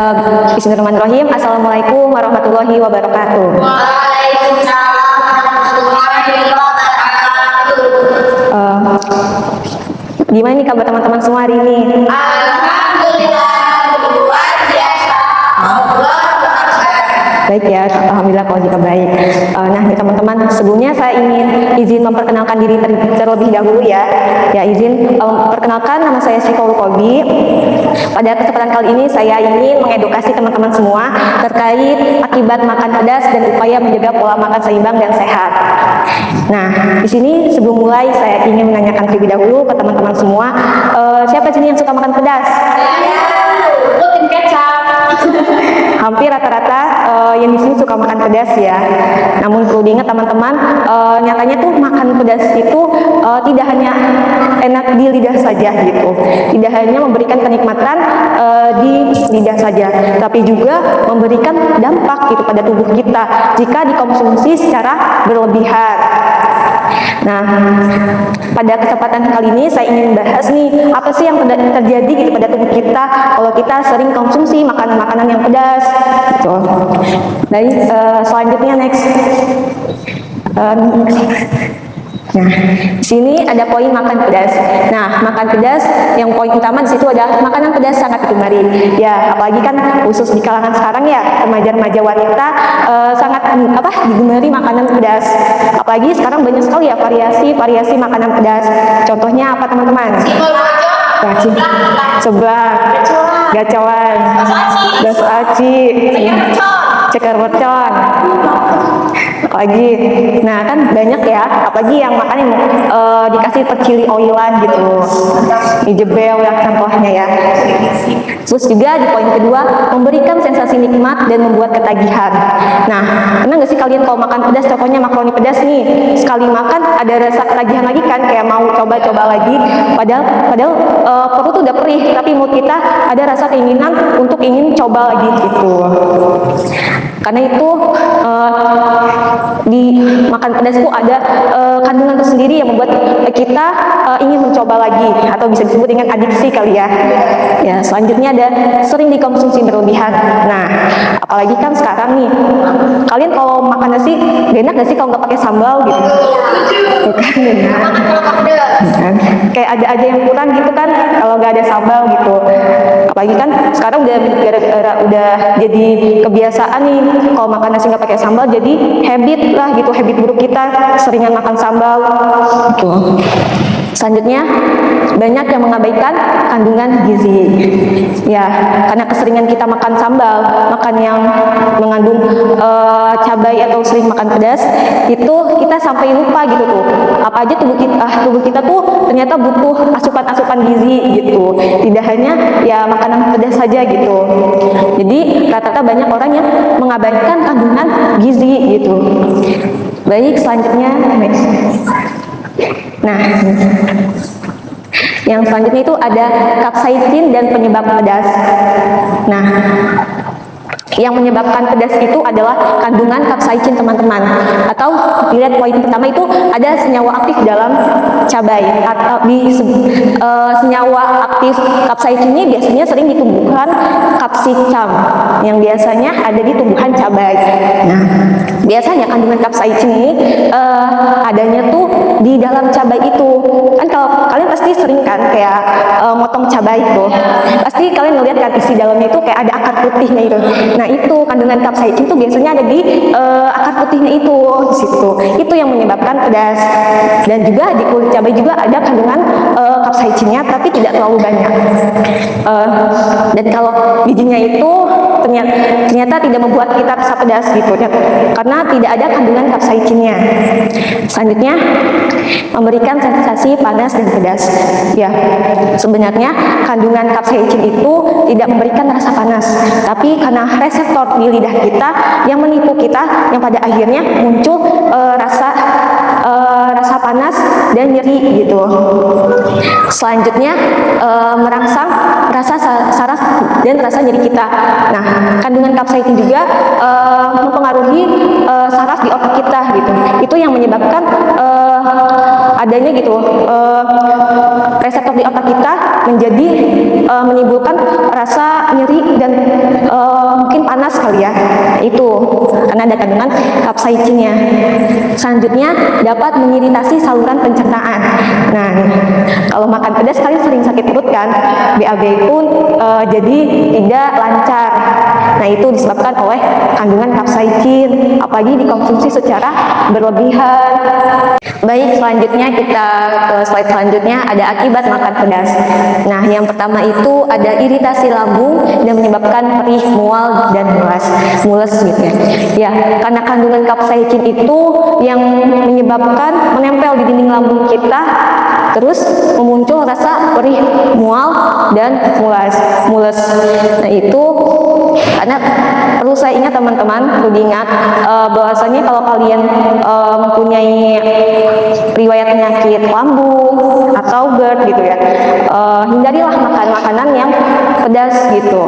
Bismillahirrahmanirrahim. Assalamualaikum warahmatullahi wabarakatuh. Waalaikumsalam warahmatullahi wabarakatuh. Gimana nih kabar teman-teman semua hari ini? Alhamdulillah luar biasa. Allah Baik ya, alhamdulillah kalau jika baik. Nah nih teman-teman, sebelumnya saya ingin izin memperkenalkan diri terlebih dahulu ya. Ya izin perkenalkan, nama saya Syifaul Qobi. Pada kesempatan kali ini saya ingin mengedukasi teman-teman semua terkait akibat makan pedas dan upaya menjaga pola makan seimbang dan sehat. Nah di sini sebelum mulai saya ingin menanyakan terlebih dahulu ke teman-teman semua, siapa sini yang suka makan pedas? rutin kecap. Hampir rata-rata yang di sini suka makan pedas ya. Namun perlu diingat teman-teman, nyatanya tuh makan pedas itu tidak hanya enak di lidah saja gitu. Tidak hanya memberikan kenikmatan di lidah saja, tapi juga memberikan dampak gitu pada tubuh kita jika dikonsumsi secara berlebihan. Nah, pada kesempatan kali ini saya ingin bahas nih, apa sih yang terjadi gitu pada tubuh kita kalau kita sering konsumsi makanan-makanan yang pedas gitu. Dari selanjutnya next. Nah, di sini ada poin makan pedas. Nah, makan pedas yang poin utama di situ adalah makanan pedas sangat digemari. Ya, apalagi kan khusus di kalangan sekarang ya, remaja-remaja wanita sangat digemari makanan pedas. Apalagi sekarang banyak sekali ya variasi makanan pedas. Contohnya apa teman-teman? Seblak, gacoan, bakso aci, ceker mercon. Apalagi, nah kan banyak ya, apalagi yang makan yang dikasih percili oilan gitu, dijebel ya contohnya ya. Terus juga di poin kedua, memberikan sensasi nikmat dan membuat ketagihan. Nah, pernah nggak sih kalian kalau makan pedas, contohnya makaroni pedas nih, sekali makan ada rasa ketagihan lagi kan, kayak mau coba-coba lagi, padahal perut tuh udah perih, tapi mulut kita ada rasa keinginan untuk ingin coba lagi gitu. Karena itu di makan pedas itu ada kandungan tersendiri yang membuat kita ingin mencoba lagi, atau bisa disebut dengan adiksi kali ya. Ya, selanjutnya ada sering dikonsumsi berlebihan. Nah, apalagi kan sekarang nih, kalian kalau makan nasi, enak gak sih kalau nggak pakai sambal gitu? Bukan, kan? Kayak ada aja yang kurang gitu kan kalau nggak ada sambal gitu. Apalagi kan sekarang udah jadi kebiasaan nih kalau makan nasi nggak pakai sambal, jadi habit lah gitu, habit buruk kita seringan makan sambal gitu. Selanjutnya, banyak yang mengabaikan kandungan gizi. Ya, karena keseringan kita makan sambal, makan yang mengandung cabai atau sering makan pedas, itu kita sampai lupa gitu tuh. Apa aja tubuh kita tuh ternyata butuh asupan-asupan gizi gitu. Tidak hanya ya makanan pedas saja gitu. Jadi rata-rata banyak orang yang mengabaikan kandungan gizi gitu. Baik, selanjutnya next. Nah, yang selanjutnya itu ada kapsaicin dan penyebab pedas. Nah, yang menyebabkan pedas itu adalah kandungan kapsaicin teman-teman. Atau dilihat poin pertama itu ada senyawa aktif dalam cabai. Atau senyawa aktif kapsaicin ini biasanya sering di tumbuhan kapsicum yang biasanya ada di tumbuhan cabai. Nah, biasanya kandungan kapsaicin ini adanya tuh di dalam cabai itu. Kan kalau kalian pasti sering kan kayak motong cabai itu, pasti kalian ngeliat kan isi dalamnya itu kayak ada akar putihnya itu. Nah, itu kandungan kapsaicin itu biasanya ada di akar putihnya itu di situ. Itu yang menyebabkan pedas. Dan juga di kulit cabai juga ada kandungan kapsaicinnya, tapi tidak terlalu banyak. Dan kalau bijinya itu ternyata tidak membuat kita rasa pedas gitu ya, karena tidak ada kandungan kapsaicinnya. Selanjutnya, memberikan sensasi panas dan pedas. Ya, sebenarnya kandungan kapsaicin itu tidak memberikan rasa panas, tapi karena reseptor di lidah kita yang menipu kita, yang pada akhirnya muncul rasa panas dan nyeri gitu. Selanjutnya, merangsang rasa saraf dan rasa nyeri kita. Nah, kandungan kapsaicin juga mempengaruhi saraf di otak kita gitu. Itu yang menyebabkan adanya gitu reseptor di otak kita menjadi menimbulkan rasa nyeri dan mungkin panas kali ya, itu karena ada kandungan kapsaicinnya. Selanjutnya dapat mengiritasi saluran pencernaan. Nah, nih, kalau makan pedas kalian sering sakit perut kan, BAB pun jadi tidak lancar. Nah, itu disebabkan oleh kandungan kapsaicin, apalagi dikonsumsi secara berlebihan. Baik, selanjutnya kita ke slide selanjutnya, ada akibat makan pedas. Nah, yang pertama itu ada iritasi lambung dan menyebabkan perih, mual, dan mules gitu ya. Ya, karena kandungan kapsaicin itu yang menyebabkan menempel di dinding lambung kita, terus memuncul rasa perih, mual, dan mules. Nah, itu karena perlu saya ingat teman-teman, perlu diingat bahwasanya kalau kalian mempunyai riwayat penyakit lambung atau GERD gitu ya, hindarilah makan makanan yang pedas gitu.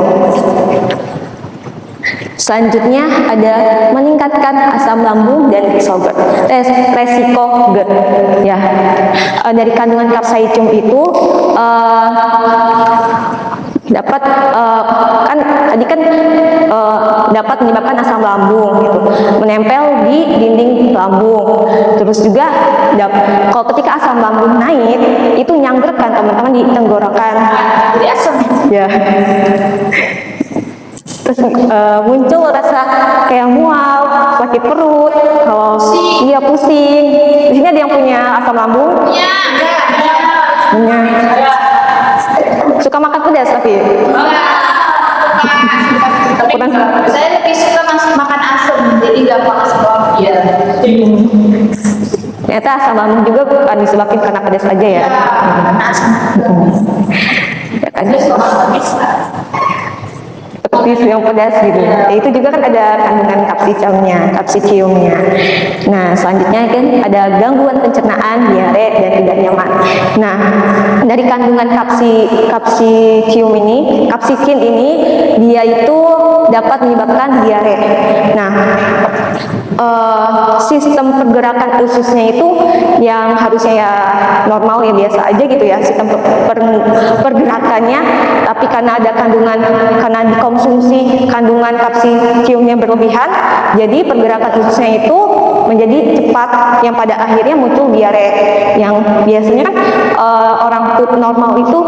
Selanjutnya ada meningkatkan asam lambung dan resiko GERD. Ya, dari kandungan kapsaicin itu dapat dapat menyebabkan asam lambung gitu, menempel di dinding lambung. Terus juga kalau ketika asam lambung naik itu nyangkruk kan teman-teman di tenggorokan, Jadi asam. ya. Terus muncul rasa kayak mual, sakit perut, kalau iya pusing. Di sini ada yang punya asam lambung? Ya, Punya. Suka makan pedas tapi Tapi saya lebih suka makan asam, jadi gampang asam lambung ya. Ternyata asam lambung juga bukan disebabkan karena pedas aja ya. Asam. Ya kan? Terus kalau bisa. Petis yang pedas gitu. Ya, itu juga kan ada kandungan kapsiciumnya. Nah, selanjutnya kan ada gangguan pencernaan, diare, dan tidak nyaman. Nah, dari kandungan kapsicin ini dia itu dapat menyebabkan diare. Nah, sistem pergerakan ususnya itu yang harusnya ya normal ya biasa aja gitu ya, sistem pergerakannya, tapi karena dikonsumsi kandungan kapsiciumnya berlebihan, jadi pergerakan ususnya itu menjadi cepat, yang pada akhirnya muncul diare, yang biasanya kan orang food normal itu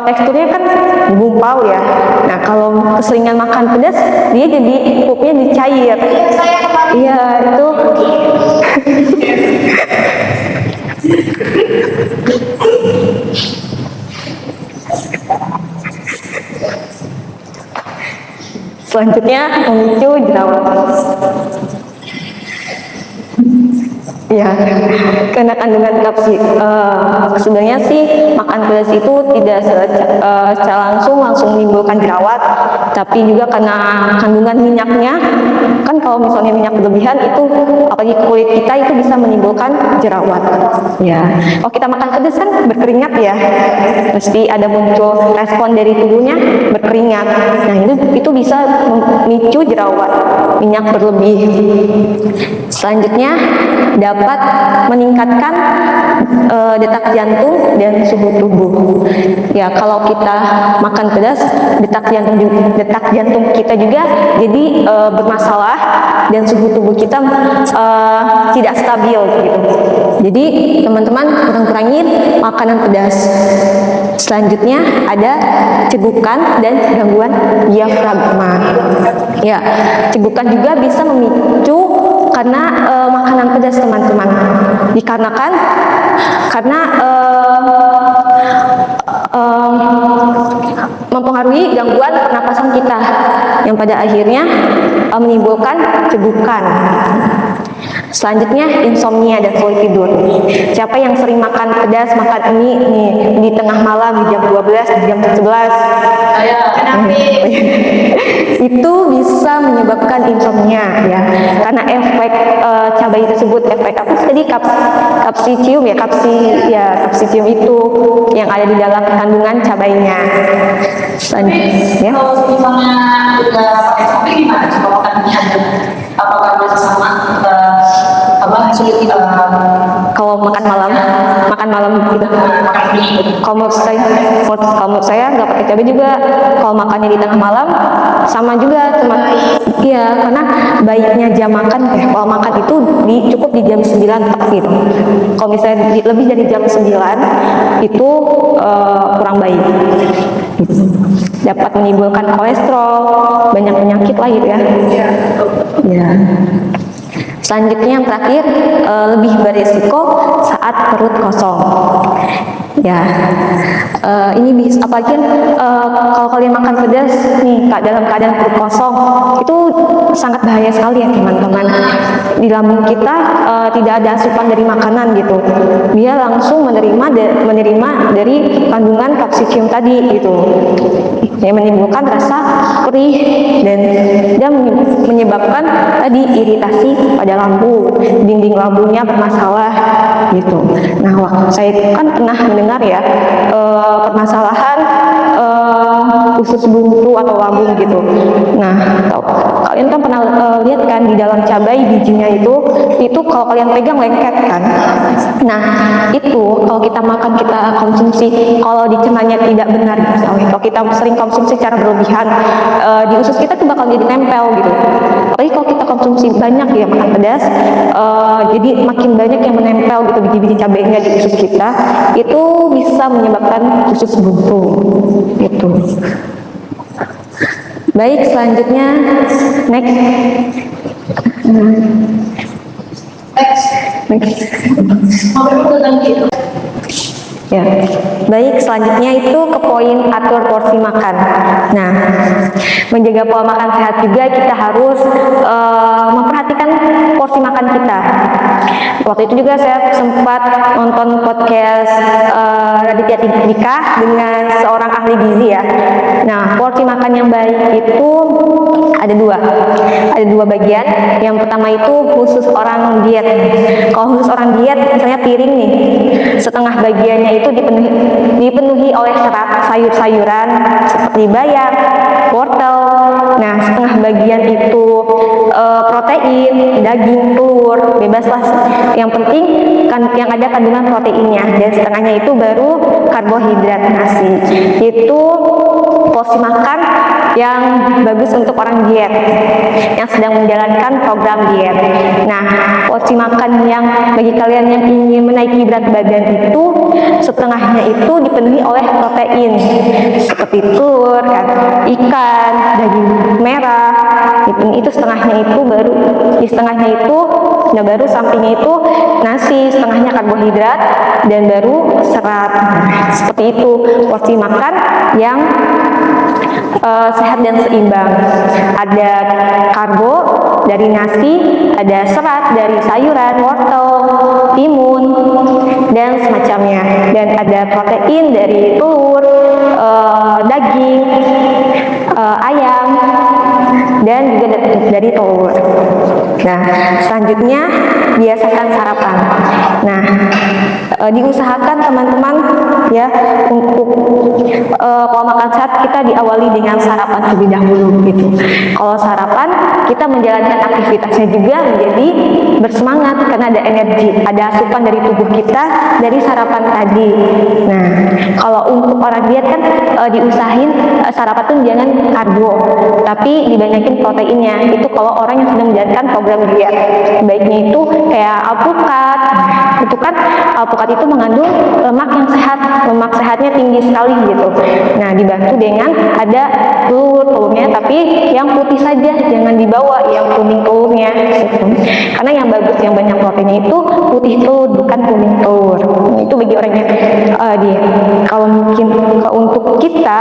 teksturnya kan gumpal ya. Nah, kalau keseringan makan pedas dia jadi pupnya dicair. Iya, saya kemarin. Iya, itu selanjutnya memicu jerawat. Ya, karena kandungan sebenarnya sih makan pedas itu tidak secara langsung menimbulkan jerawat, tapi juga karena kandungan minyaknya, kan kalau misalnya minyak berlebihan itu apalagi kulit kita itu bisa menimbulkan jerawat. Ya, kalau kita makan pedas kan berkeringat ya, pasti ada muncul respon dari tubuhnya berkeringat. Nah, itu bisa memicu jerawat, minyak berlebih. Selanjutnya dapat meningkatkan detak jantung dan suhu tubuh. Ya, kalau kita makan pedas, detak jantung kita juga jadi bermasalah dan suhu tubuh kita tidak stabil gitu. Jadi teman-teman kurang-kurangin makanan pedas. Selanjutnya ada cegukan dan gangguan diafragma. Ya, cegukan juga bisa memicu karena makanan pedas teman-teman, dikarenakan karena mempengaruhi gangguan pernapasan kita yang pada akhirnya menimbulkan cegukan. Selanjutnya insomnia dan sulit tidur. Siapa yang sering makan pedas, makan mie nih di tengah malam di jam 12, di jam 11? Kenapa? Itu bisa menyebabkan insomnia ya. Karena efek cabai tersebut, efek apa tadi kapsicium kapsicium itu yang ada di dalam kandungan cabainya. Ya. Kalau misalnya udah pakai cabai gimana coba makannya? Apakah masih sama sulit Kalau makan malam malam gitu. Kalau menurut saya nggak pakai cabai juga. Kalau makannya di tengah malam sama juga, iya, karena baiknya jam makan kalau makan itu cukup di jam 9 tepat gitu. Kalau misalnya lebih dari jam 9 itu kurang baik gitu. Dapat menimbulkan kolesterol, banyak penyakit lah gitu ya. Ya. Selanjutnya yang terakhir, lebih berisiko saat perut kosong. Ya, ini bisa, apalagi kalau kalian makan pedas nih dalam keadaan perut kosong, itu sangat bahaya sekali ya teman-teman. Di lambung kita tidak ada asupan dari makanan gitu, dia langsung menerima dari kandungan kapsikum tadi gitu, yang menimbulkan rasa perih dan menyebabkan tadi iritasi pada lambung, dinding lambungnya bermasalah gitu. Nah, saya kan pernah mendengar ya permasalahan usus buntu atau lambung gitu. Nah, kalian kan pernah lihat kan di dalam cabai bijinya itu kalau kalian pegang lengket kan. Nah, itu kalau kita makan, kita konsumsi, kalau dicernanya tidak benar misalnya, kalau kita sering konsumsi secara berlebihan, di usus kita tuh bakal jadi nempel gitu. Apalagi kalau kita konsumsi banyak ya makan pedas, jadi makin banyak yang menempel gitu biji-biji cabainya di usus kita, itu bisa menyebabkan usus buntu gitu. Baik, selanjutnya next. Ya, baik, selanjutnya itu ke poin atur porsi makan. Nah, menjaga pola makan sehat juga kita harus memperhatikan porsi makan kita. Waktu itu juga saya sempat nonton podcast Raditya Dika dengan seorang ahli gizi ya. Nah, porsi makan yang baik itu ada dua bagian. Yang pertama itu khusus orang diet. Kalau khusus orang diet, misalnya piring nih, setengah bagiannya itu dipenuhi oleh serat sayur-sayuran seperti bayam, wortel. Nah, setengah bagian itu protein, daging, telur, bebaslah. Yang penting kan yang ada kandungan proteinnya, dan setengahnya itu baru karbohidrat nasi. Itu porsi makan yang bagus untuk orang diet yang sedang menjalankan program diet. Nah, porsi makan yang bagi kalian yang ingin menaiki berat badan itu setengahnya itu dipenuhi oleh protein seperti telur, ikan, daging merah. Itu setengahnya itu baru baru sampingnya itu nasi, setengahnya karbohidrat dan baru serat. Seperti itu porsi makan yang sehat dan seimbang. Ada karbo dari nasi, ada serat dari sayuran, wortel, timun, dan semacamnya. Dan ada protein dari telur, daging, ayam, dan juga dari telur. Nah, selanjutnya biasakan sarapan. Nah, diusahakan teman-teman ya untuk pola makan sehat kita diawali dengan sarapan terlebih dahulu gitu. Kalau sarapan kita menjalankan aktivitasnya juga menjadi bersemangat karena ada energi, ada asupan dari tubuh kita dari sarapan tadi. Nah, kalau untuk orang diet kan diusahin sarapan tuh jangan karbo, tapi dibanyakin proteinnya. Itu kalau orang yang sedang menjalankan program diet. Baiknya itu kayak alpukat. Itu kan alpukat itu mengandung lemak yang sehat, lemak sehatnya tinggi sekali gitu. Nah, dibantu dengan ada telurnya, tapi yang putih saja, jangan dibawa yang kuning telurnya gitu. Karena yang bagus, yang banyak proteinnya itu putih telur, bukan kuning telur. Itu bagi orang yang diet. Kalau mungkin untuk kita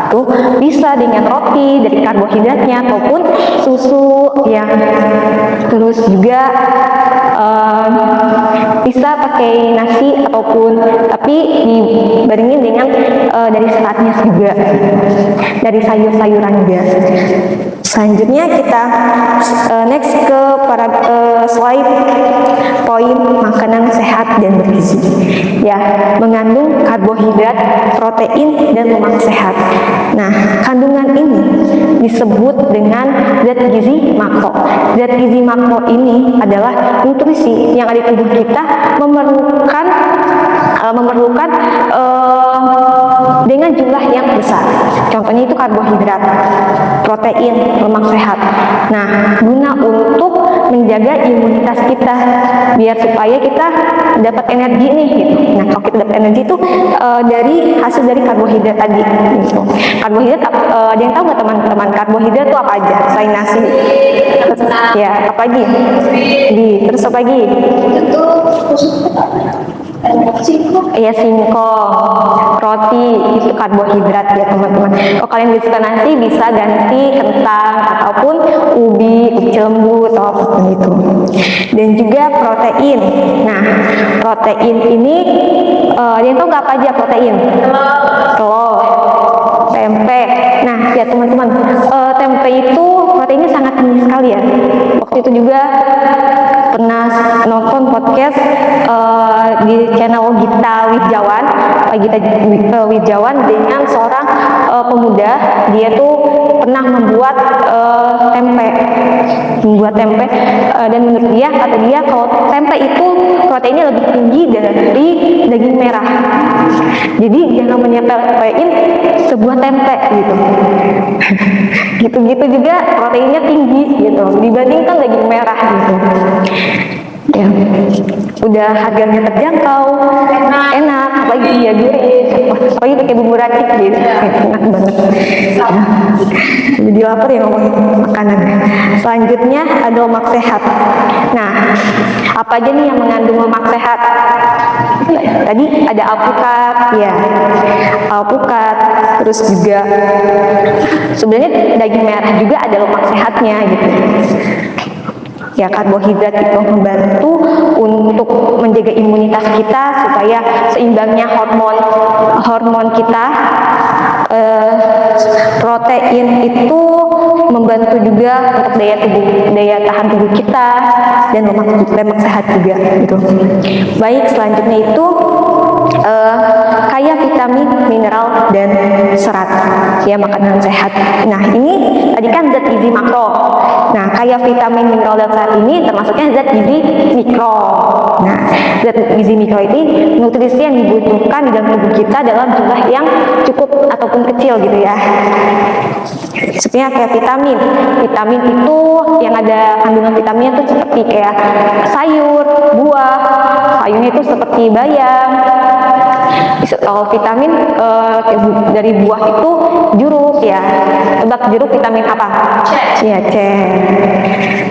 itu bisa dengan roti dari karbohidratnya ataupun susu yang terus juga bisa pakai nasi ataupun tapi dibarengin dengan dari seratnya juga, dari sayur-sayuran juga. Selanjutnya kita next ke slide poin makanan sehat dan bergizi. Ya, mengandung karbohidrat, protein, dan lemak sehat. Nah, kandungan ini disebut dengan zat gizi makro. Zat gizi makro ini adalah nutrisi yang ada di tubuh kita memerlukan memerlukan dengan jumlah yang besar. Contohnya itu karbohidrat, protein, lemak sehat. Nah, guna untuk menjaga imunitas kita biar supaya kita dapat energi nih gitu. Nah, kalau kita dapat energi itu dari hasil dari karbohidrat tadi gitu. Karbohidrat ada yang tahu nggak teman-teman karbohidrat itu apa aja selain nasi? Ya, apa lagi? Terus apa lagi? Itu Iya, singkong, roti itu karbohidrat ya teman-teman. Kalau kalian bisa nasi bisa ganti kentang ataupun ubi lembu atau apapun itu. Dan juga protein. Nah, protein ini yang tahu nggak apa aja protein? Telur, tempe. Nah, ya teman-teman, tempe itu proteinnya sangat tinggi sekali ya. Waktu itu juga pernah nonton podcast di channel Gita Widjawan, Pak Gita Widjawan dengan seorang pemuda. Dia tuh pernah membuat tempe, dan menurut dia, kata dia kalau tempe itu proteinnya lebih tinggi dari daging merah. Jadi jangan menyepelein sebuah tempe gitu. Gitu-gitu juga proteinnya tinggi gitu dibandingkan daging merah gitu. Ya, udah harganya terjangkau, enak, apalagi iya gurih, apalagi pakai bumbu racik gitu, enak banget. Jadi lapar ya ngomongin makanan. Selanjutnya ada lemak sehat. Nah, apa aja nih yang mengandung lemak sehat? Tadi ada alpukat, ya, alpukat, terus juga sebenarnya daging merah juga ada lemak sehatnya gitu. Ya, karbohidrat itu membantu untuk menjaga imunitas kita supaya seimbangnya hormon kita. Protein itu membantu juga untuk daya tahan tubuh kita, dan lemak sehat juga gitu. Baik, selanjutnya itu kaya vitamin, mineral, dan serat, ya, makanan sehat. Nah, ini tadi kan zat gizi makro. Nah, kaya vitamin, mineral, dan serat ini termasuknya zat gizi mikro. Nah, zat gizi mikro ini nutrisi yang dibutuhkan di dalam tubuh kita dalam jumlah yang cukup ataupun kecil gitu ya. Sebenarnya kayak vitamin itu yang ada kandungan vitaminnya tuh seperti kayak sayur, buah. Sayurnya itu seperti bayam. Kalau vitamin dari buah itu jeruk ya. Tebak jeruk vitamin apa? Iya, C.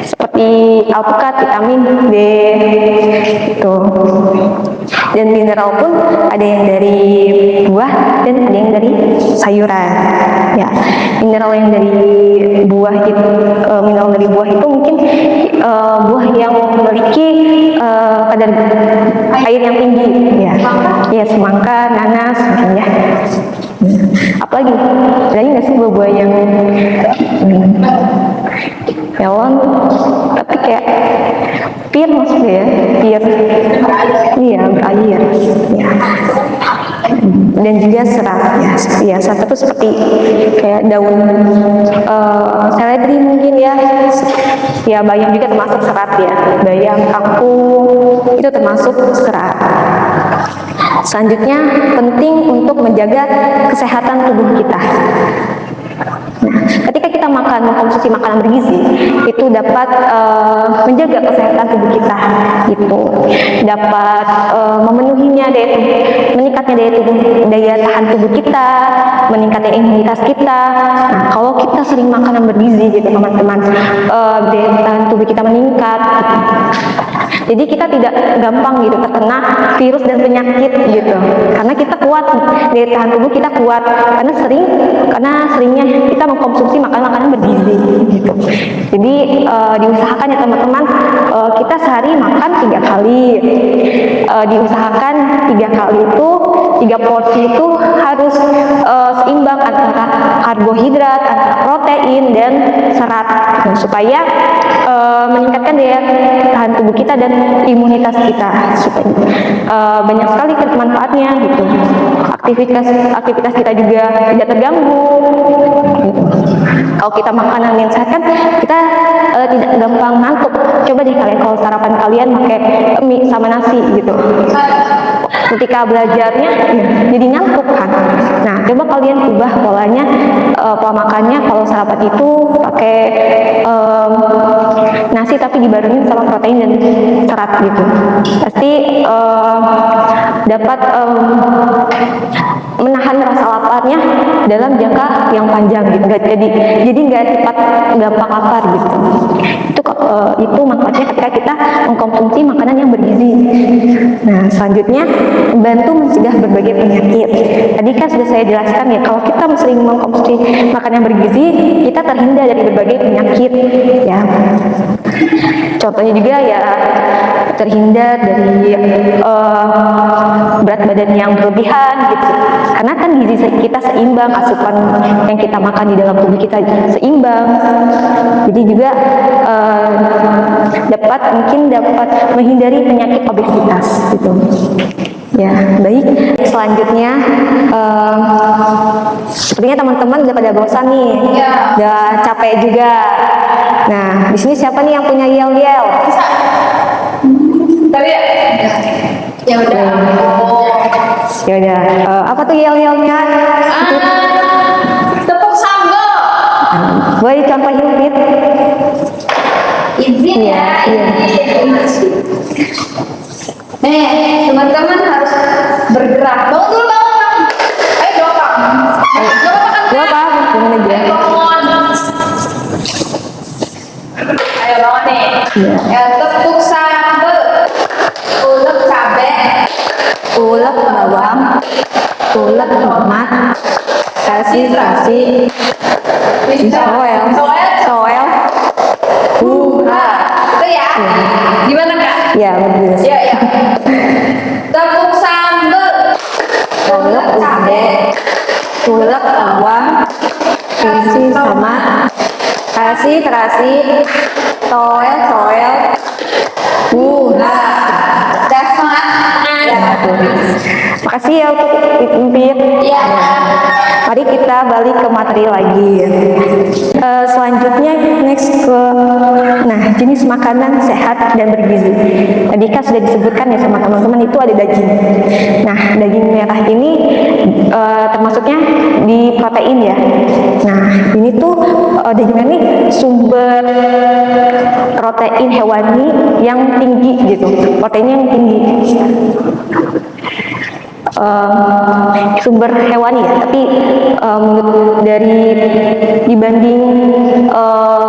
Seperti alpukat vitamin B itu. Dan mineral pun ada yang dari buah dan ada yang dari sayuran. Ya, mineral yang dari buah itu, mungkin buah yang memiliki kadar air yang tinggi, ya, semangka, nanas, mungkin ya. Apalagi ada nggak sih buah-buah yang melon tapi kayak pir maksudnya ya, iya, berair ya. Dan juga serat ya, serat itu seperti kayak daun seledri mungkin ya, bayam juga termasuk serat ya, bayam, kangkung itu termasuk serat. Selanjutnya penting untuk menjaga kesehatan tubuh kita. Nah, ketika kita mengkonsumsi makanan bergizi, itu dapat menjaga kesehatan tubuh kita, gitu. Dapat memenuhinya, meningkatnya daya tahan tubuh kita, meningkatnya imunitas kita. Nah, kalau kita sering makanan bergizi, gitu teman-teman, daya tahan tubuh kita meningkat. Gitu. Jadi kita tidak gampang gitu terkena virus dan penyakit gitu, karena kita kuat, daya tahan tubuh kita kuat, karena seringnya kita mengkonsumsi makanan bergizi gitu. Jadi diusahakan ya teman-teman, kita sehari makan 3 kali, diusahakan 3 kali itu 3 porsi itu harus seimbang antara karbohidrat, antara protein dan serat, supaya meningkatkan daya tahan tubuh kita dan imunitas kita, supaya banyak sekali manfaatnya gitu. Aktivitas kita juga tidak terganggu gitu. Kalau kita makanan yang sehat kan kita tidak gampang ngantuk. Coba deh kalian kalau sarapan kalian pakai mie sama nasi gitu, ketika belajarnya ya, jadi ngantuk kan. Nah, coba kalian ubah polanya, pola makannya. Kalau sarapan itu pakai nasi tapi dibarengin sama protein dan serat gitu, pasti dapat menahan rasa laparnya dalam jangka yang panjang gitu. Jadi nggak cepat gampang lapar gitu. Itu manfaatnya ketika kita mengkonsumsi makanan yang bergizi. Nah, selanjutnya membantu mencegah berbagai penyakit. Tadi kan sudah saya jelaskan ya, kalau kita sering mengkonsumsi makanan yang bergizi, kita terhindar dari berbagai penyakit ya. Contohnya juga ya terhindar dari berat badan yang berlebihan gitu. Karena kan gizi kita seimbang, asupan yang kita makan di dalam tubuh kita seimbang. Jadi juga dapat menghindari penyakit obesitas gitu. Ya, baik. Selanjutnya, sepertinya teman-teman udah pada bosan nih, udah capek juga. Nah, di sini siapa nih yang punya yel-yel? Tapi ya udah. Ya udah. Apa tuh yel-yelnya? Tepuk sambal. Boleh dicontohin, Fit? Izin ya. Iya. Nih, teman-teman harus bergerak. Bangun dulu, bangun. Ayo dorong. Gua apa? Gimana aja? Ayo bangun nih. Ya, tepuk sambal. Ulek cabe. Ulek bawang, ulek tomat, kasih soel, Buha. Itu ya. Gimana, Kak? ya bagus. Ya. Tepuk sambal. Ulek cabe, ulek bawang, kasih terasi, soel, Buha. Udah semangat. Makasih ya untuk Fit. Iya. Mari kita balik ke materi lagi. Selanjutnya next ke jenis makanan sehat dan bergizi. Tadi kan sudah disebutkan ya sama teman-teman, itu ada daging. Nah, daging merah ini termasuknya di protein ya. Nah, ini tuh daging ini sumber protein hewani yang tinggi gitu. Proteinnya yang tinggi. Sumber hewani ya, tapi menurut dari dibanding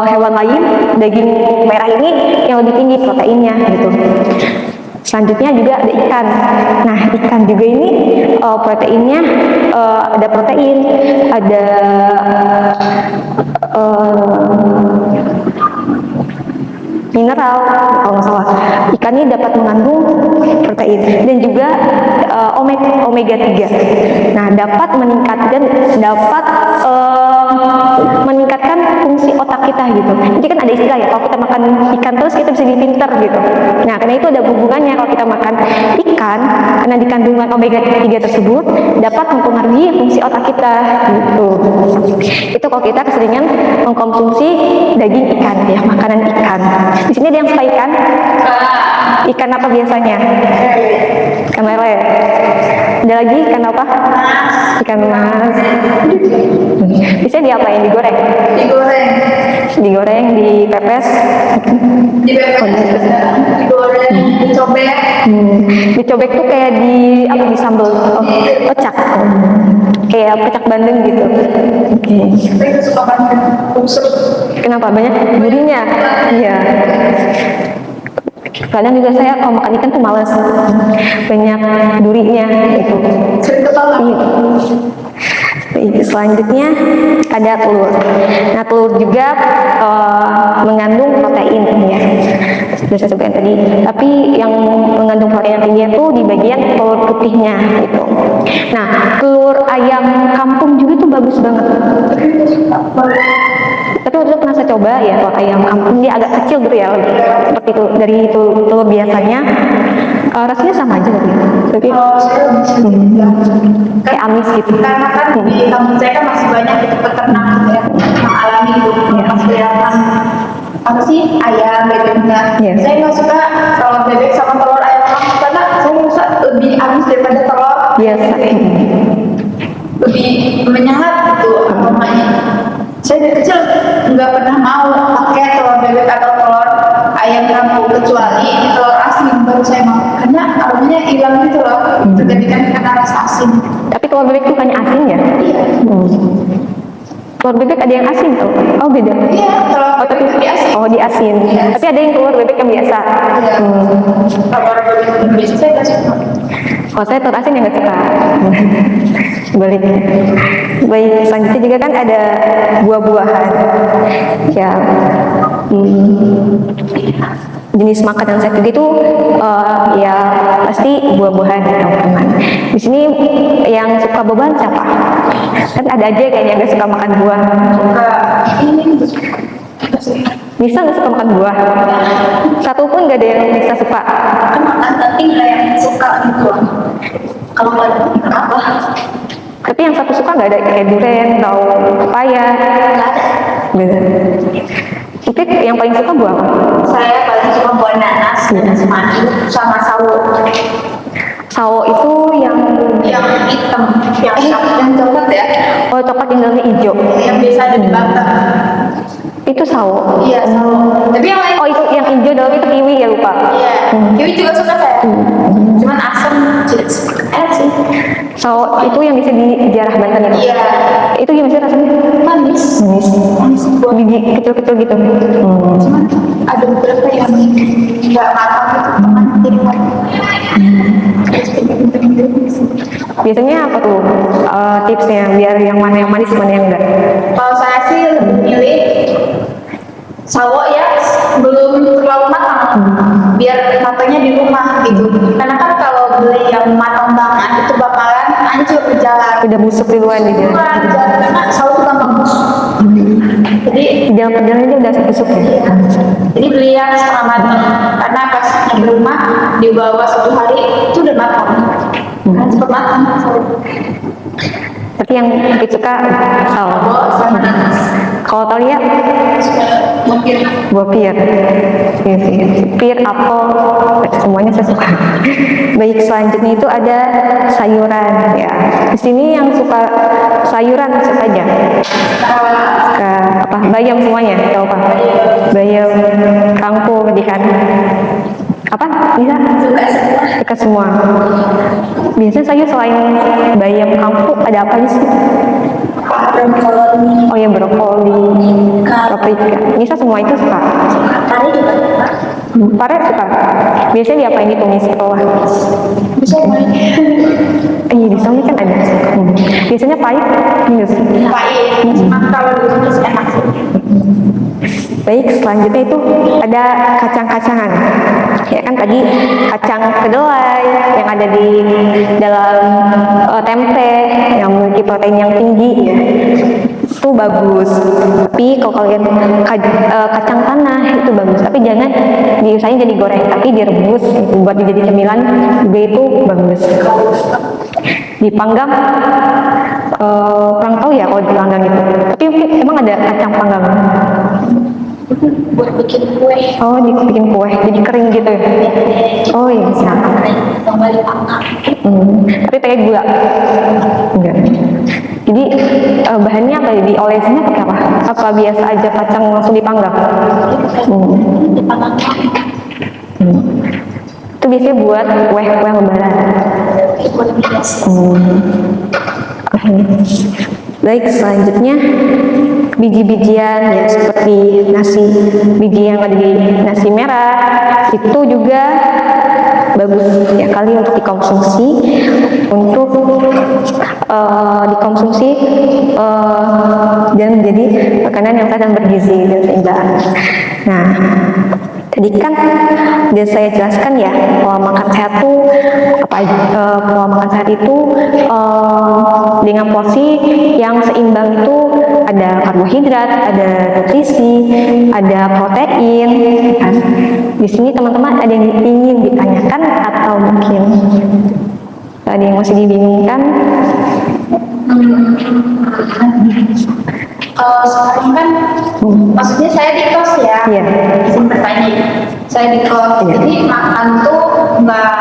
hewan lain, daging merah ini yang lebih tinggi proteinnya gitu. Selanjutnya juga ada ikan. Nah, ikan juga ini proteinnya ada protein, ada mineral kalau nggak salah. Ikan ini dapat mengandung protein dan juga omega 3. Nah, dapat meningkatkan fungsi otak kita gitu. Jadi kan ada istilah ya, kalau kita makan ikan terus kita bisa jadi pinter gitu. Nah, karena itu ada hubungannya, kalau kita makan ikan karena dikandungan omega 3 tersebut dapat mempengaruhi fungsi otak kita gitu. Itu kalau kita keseringan mengkonsumsi daging ikan ya, makanan ikan. Di sini ada yang suka ikan? Ikan apa biasanya? Ikan lele. Ada lagi ikan apa? Ikan mas. Bisa diapain? Digoreng? Digoreng, dipepes? Digoreng, dicobek. Dicobek tuh kayak di sambal pecak. Kayak pecak Bandeng gitu. Oke. Saya suka banget unsur. Kenapa? Banyak durinya. Iya. Kadang juga saya kalau makan ikan tuh males, banyak durinya gitu. Sering kepala. Selanjutnya ada telur. Nah, telur juga mengandung protein ya. Sudah saya sebutkan tadi. Tapi yang mengandung protein yang tinggi itu di bagian telur putihnya gitu. Nah, telur ayam kampung juga tuh bagus banget. Tapi waktu itu pernah saya coba ya, telur ayam kampung dia agak kecil gitu ya, seperti itu dari telur biasanya. Rasanya sama aja gitu. Tapi kayak amis gitu. Karena kan di kampung saya kan masih banyak gitu peternak gitu ya, yang alami gitu. Pas kelihatan apa sih ayam bebeknya. Iya. Saya nggak suka kalau bebek sama telur ayam kampung karena saya ngerasa lebih amis daripada telur. Biasa. Lebih menyengat gitu aromanya. Saya dari kecil nggak pernah mau pakai telur bebek atau telur ayam kampung, kecuali telur asin baru saya mau, karena aromanya hilang gitu loh, tergantikan karena rasa asin. Tapi telur bebek itu hanya asin ya? Iya. Telur bebek ada yang asin tuh? Oh beda? Iya, telur Oh tapi bebek di asin. oh di asin. Iya. Tapi ada yang telur bebek yang biasa. Iya. Telur bebek Indonesia saya nggak suka. Kalau saya telur asin yang nggak suka. Balik. Baik, selanjutnya juga kan ada buah-buahan. Ya, jenis makanan saya itu ya pasti buah-buahan ya teman-teman. Di sini yang suka buah-buahan siapa? Kan ada aja kayaknya nggak suka makan buah. Ini Bisa nggak suka makan buah? Satu pun nggak ada yang bisa suka. kan makan tapi nggak yang suka gitu. Kalau nggak ada apa? Tapi yang satu suka nggak ada kayak durian atau pepaya. Nggak ada. Gitu. Mungkin yang paling suka buah apa? Saya paling suka buah nanas, nanas madu, sama sawo. Sawo itu yang Yang hitam, yang coklat ya, oh coklat yang dalamnya hijau. yang biasa ada di Batam. Itu sawo. Iya, sawo. Tapi yang lain, Oh itu yang hijau dalamnya itu kiwi ya lupa. iya, kiwi juga suka saya. Cuman asam, tidak suka. Enak sih. Sawo itu yang bisa di jarah Banten itu. Iya, Itu gimana sih rasanya? manis. Manis. Manis buah. Biji kecil-kecil gitu. Cuman ada beberapa yang nggak matang gitu, teman jadi matang. Biasanya apa tuh tipsnya biar yang mana yang manis mana yang enggak? Kalau saya sih lebih milih sawo ya belum terlalu matang, biar matangnya di rumah gitu. Karena kan kalau beli yang matang banget itu bakalan hancur di jalan. Udah busuk duluan gitu. Karena sawo itu gampang busuk. Jadi Di dalam perjalanan aja udah busuk ya. iya. Jadi beli yang setengah matang, karena pas nyampe rumah dibawa 1 hari itu udah matang. Kan cepet matang sawo. Tapi yang lebih suka sawo. Sawo sama nanas. Kalau Talia Mungkin buah pir. Iya sih. Pir, apel, semuanya saya suka. Baik, selanjutnya itu ada sayuran ya. Di sini yang suka sayuran siapa aja? Suka apa? Bayam semuanya, tahu apa? Bayam, kangkung, kan? Apa? Bisa? Suka semua. Biasanya sayur selain bayam, kangkung ada apa aja sih? kalau Oh ya brokoli, paprika. Nisa semua itu suka. kari juga suka. Pare suka. Biasanya diapain ditumis setelah? Bisa main Iya di sana kan ada. Biasanya pahit, enggak sih? pahit, cuma kalau ditumis enak sih. Baik, selanjutnya itu ada kacang-kacangan. Ya kan tadi kacang kedelai yang ada di dalam tempe yang memiliki protein yang tinggi ya. Itu bagus. Tapi kalau kalian kacang tanah itu bagus. Tapi jangan diusahain jadi goreng, tapi direbus gitu, buat dijadi cemilan juga itu bagus. Dipanggang kurang tahu ya kalau dipanggang itu. Tapi mungkin emang ada kacang panggang. Buat bikin kue. Oh, dibikin kue, jadi kering gitu ya? Oh iya bisa. Kembali panggang. Tapi pakai gula? Enggak. Jadi bahannya apa? Diolesinya pakai apa? Apa biasa aja kacang langsung dipanggang? Dipanggang. Itu biasanya buat kue-kue lebaran. Buat bias. Baik, selanjutnya biji-bijian ya seperti nasi, biji yang ada di nasi merah itu juga bagus ya kali untuk dikonsumsi dan menjadi makanan yang sehat dan bergizi dan seimbang. Nah, tadi kan udah saya jelaskan ya pola makan sehat tuh apa aja. Pola makan sehat itu dengan porsi yang seimbang itu ada karbohidrat, ada nutrisi, ada protein. Kan? Di sini teman-teman ada yang ingin ditanyakan atau mungkin ada yang masih dibingungkan? Kalau sekarang kan, maksudnya saya di kos ya. Iya. Izin bertanya, saya di kos. Iya. Jadi makan tuh nggak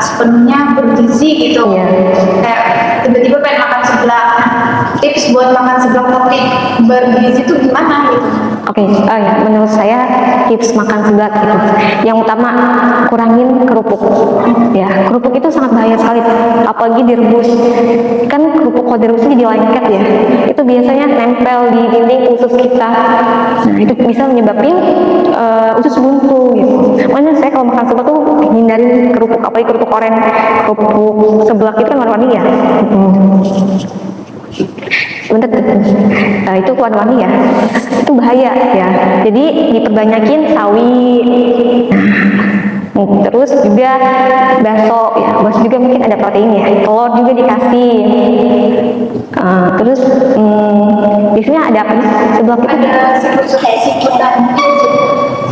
sepenuhnya bergizi gitu. Iya. Kayak tiba-tiba pengen makan seblak. Tips buat makan seblak tapi bergizi itu gimana gitu? Oke, oh ya, menurut saya tips makan seblak itu, yang utama kurangin kerupuk. Ya, kerupuk itu sangat bahaya sekali, apalagi direbus. Kan kerupuk kalau direbus jadi lengket ya. Itu biasanya nempel di dinding usus kita. Nah, itu bisa menyebabkan usus buntu gitu. Makanya saya kalau makan seblak tuh hindarin kerupuk, apalagi kerupuk oren, kerupuk seblak itu kan warna-warni ya. Bentar, itu warna-warni ya, itu bahaya ya. Jadi diperbanyakin sawi. Terus juga bakso ya, bakso juga mungkin ada protein ya, telur juga dikasih. Terus biasanya ada apa sih seblak itu? Ada seafood kayak seafood dan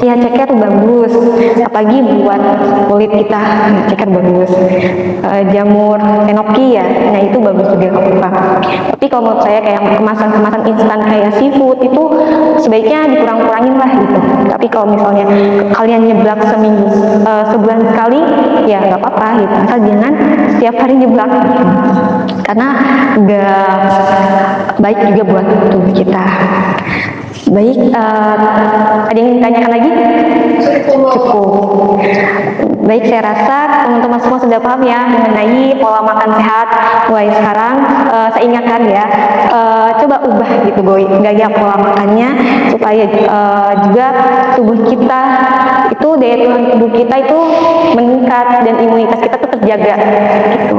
Ya, ceker bagus, apalagi buat kulit kita, ceker bagus. Jamur enoki ya, nah itu bagus juga kalau apa. Tapi kalau menurut saya kayak kemasan-kemasan instan kayak seafood itu sebaiknya dikurang-kurangin lah gitu. Tapi kalau misalnya kalian nyeblak seminggu, sebulan sekali, ya nggak apa-apa gitu. Asal jangan setiap hari nyeblak, karena nggak baik juga buat tubuh kita. Baik, ada yang ditanyakan lagi? Cukup. Baik, saya rasa teman-teman semua sudah paham ya mengenai pola makan sehat. Mulai sekarang, saya ingatkan ya, coba ubah gitu gaya pola makannya supaya juga tubuh kita itu, daya tahan tubuh kita itu meningkat dan imunitas kita tuh terjaga gitu.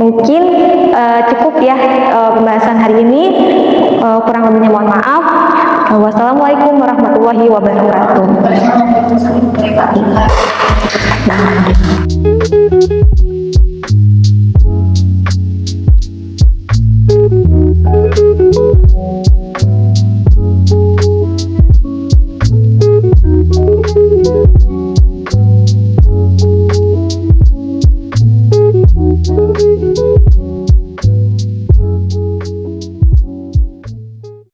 Mungkin cukup ya pembahasan hari ini. Kurang lebihnya mohon maaf. Wassalamualaikum warahmatullahi wabarakatuh.